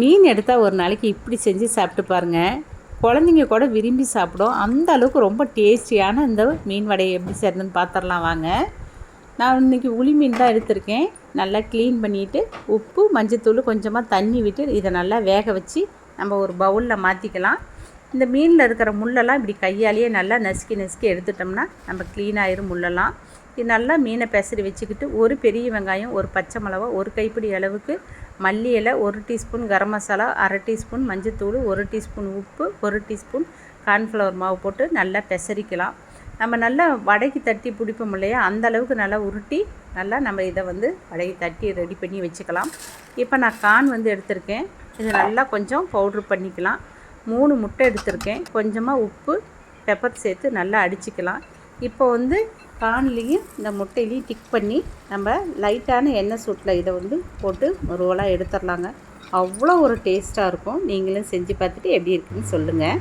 மீன் எடுத்தால் ஒரு நாளைக்கு இப்படி செஞ்சு சாப்பிட்டு பாருங்கள். குழந்தைங்க கூட விரும்பி சாப்பிடும். அந்த அளவுக்கு ரொம்ப டேஸ்டியான இந்த மீன் வடையை எப்படி செய்யறதுன்னு பார்த்துடலாம் வாங்க. நான் இன்றைக்கி உளி மீன் தான் எடுத்திருக்கேன். நல்லா க்ளீன் பண்ணிவிட்டு உப்பு மஞ்சத்தூள் கொஞ்சமாக தண்ணி விட்டு இதை நல்லா வேக வச்சு நம்ம ஒரு பவுலில் மாற்றிக்கலாம். இந்த மீனில் இருக்கிற முள்ளெல்லாம் இப்படி கையாலேயே நல்லா நசுக்கி நசுக்கி எடுத்துட்டோம்னா நம்ம க்ளீனாகிடும் முள்ளெல்லாம். இது நல்லா மீனை பெசரி வச்சுக்கிட்டு ஒரு பெரிய வெங்காயம், ஒரு பச்சை மிளகா, ஒரு கைப்பிடி அளவுக்கு மல்லி இலை, 1 டீஸ்பூன் கரம் மசாலா, 1/2 டீஸ்பூன் மஞ்சத்தூள், 1 டீஸ்பூன் உப்பு, 1 டீஸ்பூன் கார்ன்ஃப்ளவர் மாவு போட்டு நல்லா பெசரிக்கலாம். நம்ம நல்லா வடைக்கு தட்டி பிடிப்போம் இல்லையா, அந்த அளவுக்கு நல்லா உருட்டி நல்லா நம்ம இதை வடைக்கு தட்டி ரெடி பண்ணி வச்சுக்கலாம். இப்போ நான் கார்ன் எடுத்திருக்கேன். இது நல்லா கொஞ்சம் பவுட்ரு பண்ணிக்கலாம். 3 முட்டை எடுத்திருக்கேன். கொஞ்சமாக உப்பு பெப்பர் சேர்த்து நல்லா அடிச்சுக்கலாம். இப்போ கார்ன்லேயும் இந்த முட்டையிலையும் டிக் பண்ணி நம்ம லைட்டான எண்ணெய் சூட்டில் இதை போட்டு ரோலாக எடுத்துடலாங்க. அவ்வளோ ஒரு டேஸ்ட்டாக இருக்கும். நீங்களும் செஞ்சு பார்த்துட்டு எப்படி இருக்குன்னு சொல்லுங்கள்.